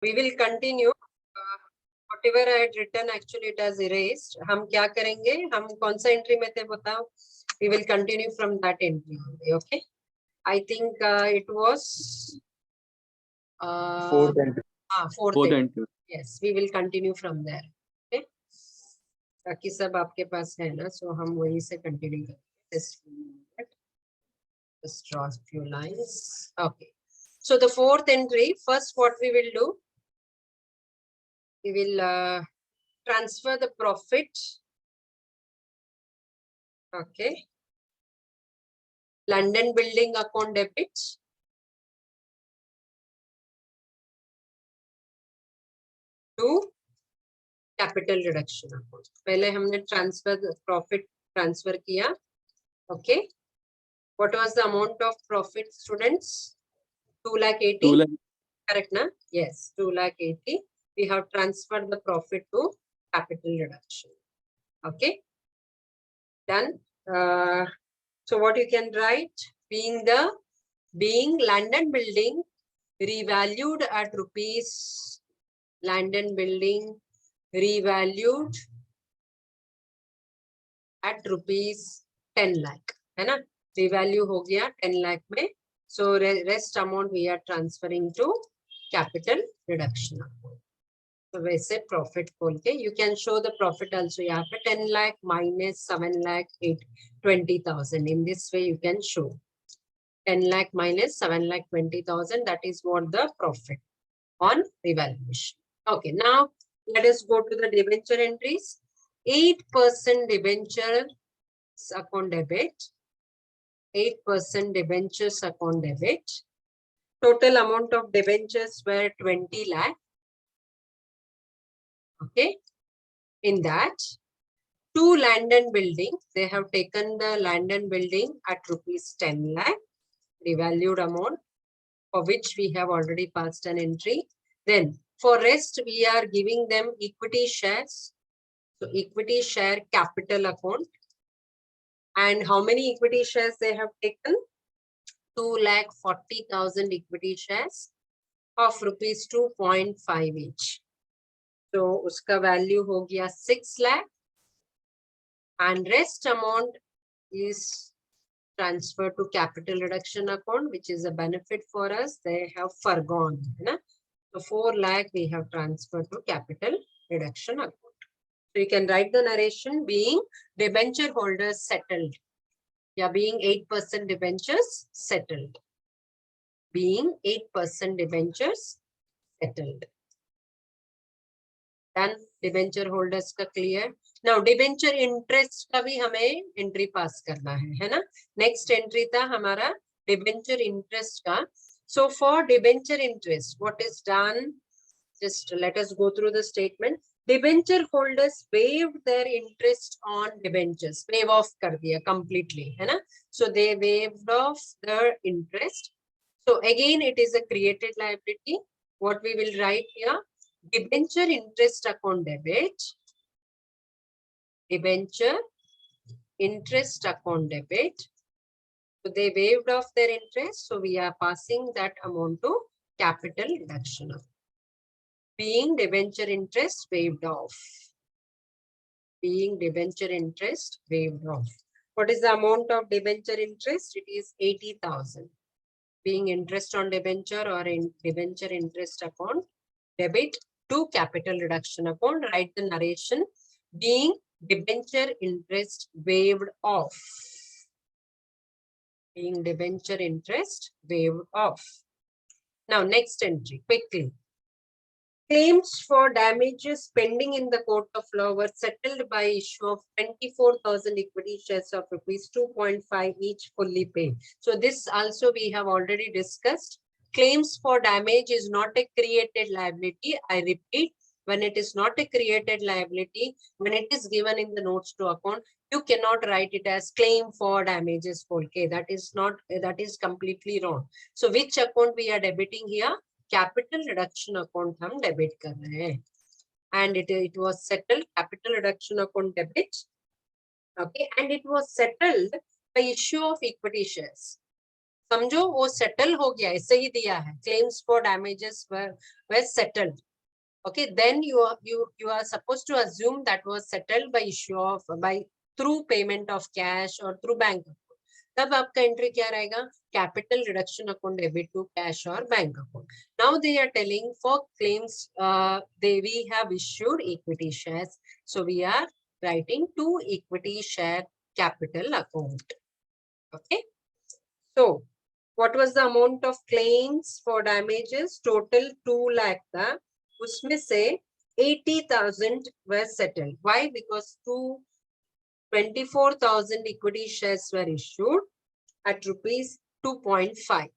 We will continue. Whatever I had written, actually it has erased. हम क्या करेंगे? हम कौन सा entry में थे बताओ? We will continue from that entry. Okay. I think it was Fourth entry. fourth Fourth entry. entry. Yes, we will continue from there. Okay. बाकी सब आपके पास है ना, so हम वहीं से continue करेंगे. Just draw a few lines. Okay. So the fourth entry, first what we will do, we will transfer the profit. Okay. London building account debit. To capital reduction account. पहले हमने transfer the profit transfer किया. Okay. What was the amount of profit, students? 2,80,000. 2 lakh. Correct, na? Yes, 2,80,000. We have transferred the profit to capital reduction. Okay. Done. So what you can write? Being London building revalued at rupees. London building revalued at rupees 10 lakh. है ना? Revalue हो गया 10 lakh में. So rest amount we are transferring to capital reduction account. So वैसे profit खोल के you can show the profit also यहाँ पे 10 lakh minus 7 lakh 20,000. In this way you can show 10 lakh minus 7 lakh 20,000. That is what the profit on revaluation. Okay, now let us go to the debenture entries. 8% debenture account debit. 8% debentures account debit. Total amount of debentures were 20 lakh. Okay. In that, 2 land and building, they have taken the land and building at rupees 10 lakh, revalued amount, for which we have already passed an entry. Then for rest, we are giving them equity shares. So equity share capital account. And how many equity shares they have taken? 2,40,000 equity shares of rupees 2.5 each. So uska value ho gaya 6 lakh. And rest amount is transferred to capital reduction account, which is a benefit for us. They have forgone. So 4 lakh we have transferred to capital reduction account. So you can write the narration being debenture holders settled. Yeah, being 8% debentures settled. Being 8% debentures settled. Then debenture holders का clear. Now debenture interest का भी हमें entry pass करना है ना? Next entry था हमारा debenture interest का. So for debenture interest, what is done? Just let us go through the statement. Debenture holders waived their interest on debentures. Waive off कर दिया completely, है ना? So they waived off their interest. So again, it is a created liability. What we will write here? Debenture interest account debit. Debenture interest account debit. So they waived off their interest. So we are passing that amount to capital reduction. Being debenture interest waived off. Being debenture interest waived off. What is the amount of debenture interest? It is 80,000. Being interest on debenture or in debenture interest account debit to capital reduction account. Write the narration. Being debenture interest waived off. Being debenture interest waived off. Now next entry quickly. Claims for damages pending in the court of law were settled by issue of 24,000 equity shares of rupees 2.5 each fully paid. So this also we have already discussed. Claims for damage is not a created liability. I repeat, when it is not a created liability, when it is given in the notes to account, you cannot write it as claim for damages. Okay, that is completely wrong. So which account we are debiting here? Capital reduction account हम debit कर रहे हैं, and it was settled capital reduction account debit. Okay, and it was settled by issue of equity shares. समझो वो settle हो गया, ऐसे ही दिया है, claims for damages were settled. Okay, then you are supposed to assume that was settled by issue of through payment of cash or through bank account. तब आपका entry क्या रहेगा? Capital reduction account debit to cash और bank account. Now they are telling for claims they we have issued equity shares, so we are writing to equity share capital account. Okay, so what was the amount of claims for damages? Total 2 lakh था, उसमें से 80,000 were settled. Why? Because 24,000 equity shares were issued at rupees 2.5.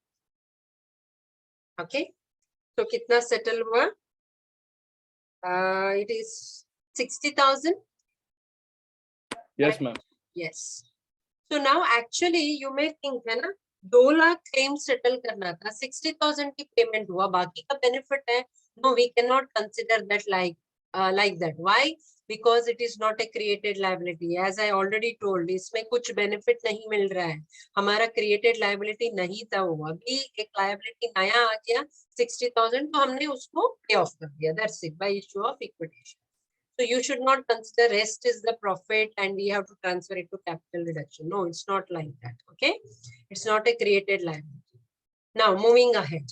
Okay, so कितना settle हुआ? It is 60,000. Yes, ma'am. Yes. So now actually you may think है ना, 2 lakh claim settle करना था, 60,000 की payment हुआ, बाकी का benefit है. No, we cannot consider that like that. Why? Because it is not a created liability. As I already told, इसमें कुछ benefit नहीं मिल रहा है. हमारा created liability नहीं था वो, अभी एक liability नया आ गया 60,000, तो हमने उसको pay off कर दिया. That's it, by issue of equity. So you should not consider rest is the profit and we have to transfer it to capital reduction. No, it's not like that. Okay, it's not a created liability. Now moving ahead.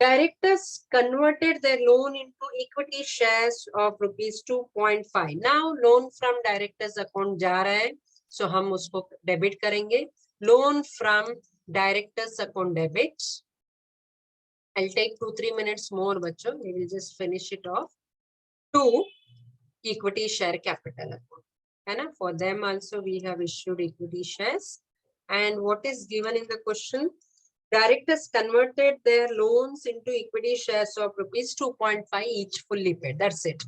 Directors converted their loan into equity shares of rupees 2.5. Now loan from directors account जा रहा है, so हम उसको debit करेंगे. Loan from directors account debit. I'll take 2-3 minutes more, बच्चों. We will just finish it off. To equity share capital account. And for them also we have issued equity shares. And what is given in the question? Directors converted their loans into equity shares of rupees 2.5 each, fully paid. That's it.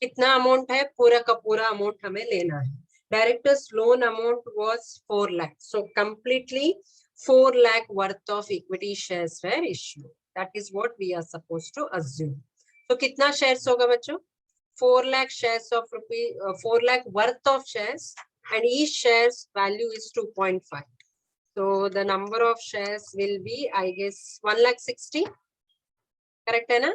कितना amount है? पूरा का पूरा amount हमें लेना है. Directors loan amount was 4 lakh. So completely 4 lakh worth of equity shares were issued. That is what we are supposed to assume. So कितना shares होगा बच्चों? 4 lakh shares of 4 lakh worth of shares, and each share's value is 2.5. So the number of shares will be, I guess, 1,60,000. Correct, है ना?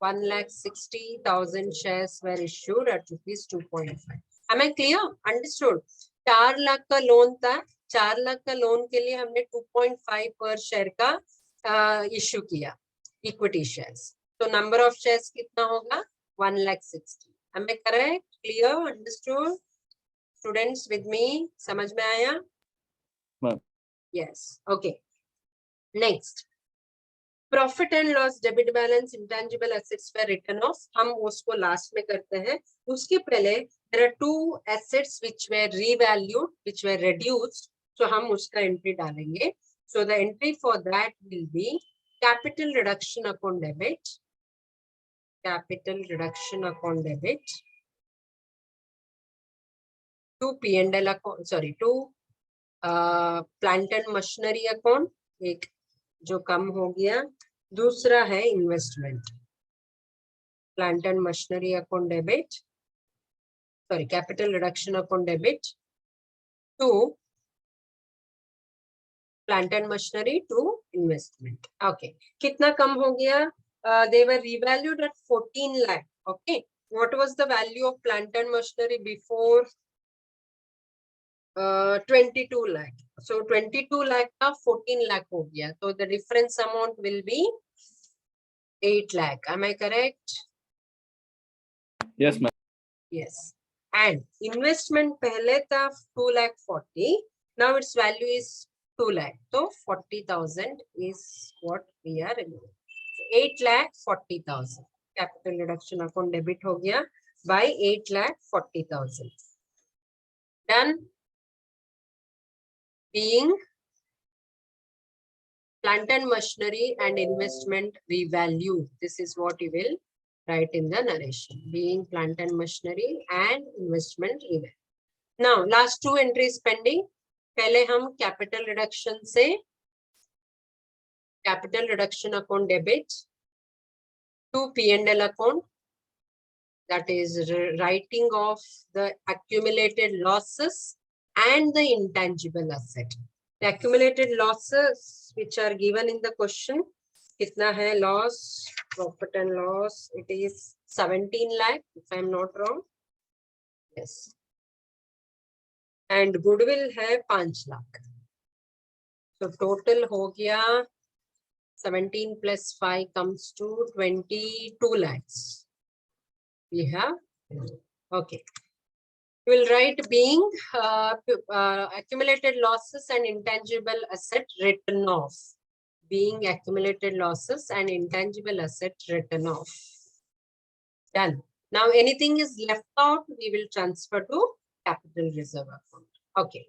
1,60,000 shares were issued at rupees 2.5. Am I clear? Understood? 4 lakh का loan था, 4 लाख का loan के लिए हमने 2.5 पर share का इश्यू किया इक्विटी शेयर्स. तो नंबर ऑफ शेयर्स कितना होगा? 1,60,000. Am I correct? Clear? Understood? Students with me? समझ में आया? Ma'am. Yes. Okay. Next. Profit and loss, debit balance, intangible assets were written off. हम उसको last में करते हैं. उसके पहले there are 2 assets which were revalued, which were reduced. So हम उसका entry डालेंगे. So the entry for that will be capital reduction account debit. Capital reduction account debit to P&L account, sorry, to plant and machinery account, एक जो कम हो गया. दूसरा है investment, plant and machinery account debit, sorry capital reduction account debit to plant and machinery to investment. Okay, कितना कम हो गया? They were revalued at 14 lakh. Okay, what was the value of plant and machinery before? 22 lakh. So 22 lakh का 14 lakh हो गया. So the difference amount will be 8 lakh. Am I correct? Yes, ma'am. Yes. And investment पहले था 2,40,000. Now its value is 2 lakh. So 40,000 is what we are removing. So 8,40,000. Capital reduction account debit हो गया by 8,40,000. Done. Being plant and machinery and investment revalued. This is what you will write in the narration. Being plant and machinery and investment revalued. Now, last 2 entries pending. पहले हम capital reduction से capital reduction account debit to P&L account. That is writing off the accumulated losses and the intangible asset. accumulated losses which are given in the question. कितना है loss, profit and loss? It is 17 lakh, if I am not wrong. Yes. And goodwill है 5 lakh. So total हो गया 17 plus 5 comes to 22 lakhs. We have, okay. We will write being accumulated losses and intangible asset written off. Being accumulated losses and intangible asset written off. Done. Now anything is left out, we will transfer to capital reserve account. Okay.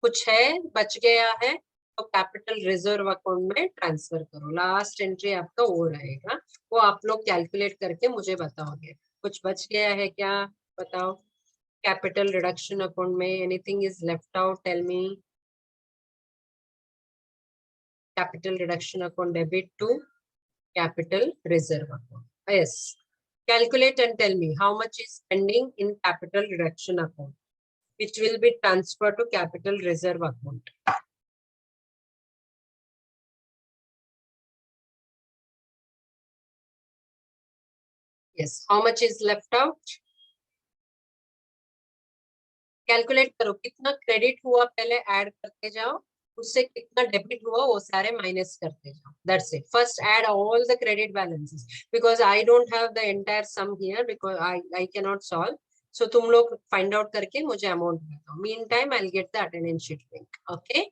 कुछ है बच गया है तो capital reserve account में transfer करो. Last entry आपका वो रहेगा, वो आप लोग कैलकुलेट करके मुझे बताओगे. कुछ बच गया है क्या बताओ. कैपिटल रिडक्शन अकाउंट में anything is left out, tell me. Capital reduction account debit to capital reserve account. Yes, calculate and tell me how much is pending in capital reduction account, which will be transferred to capital reserve account. Yes, how much is left out? Calculate करो कितना credit हुआ पहले add करते जाओ, उससे कितना debit हुआ वो सारे माइनस करते जाओ. That's it. First add all the credit balances because I don't have the entire sum here because I cannot solve. So तुम लोग find out करके मुझे amount बताओ. Meantime I'll get the attendance sheet link. Okay.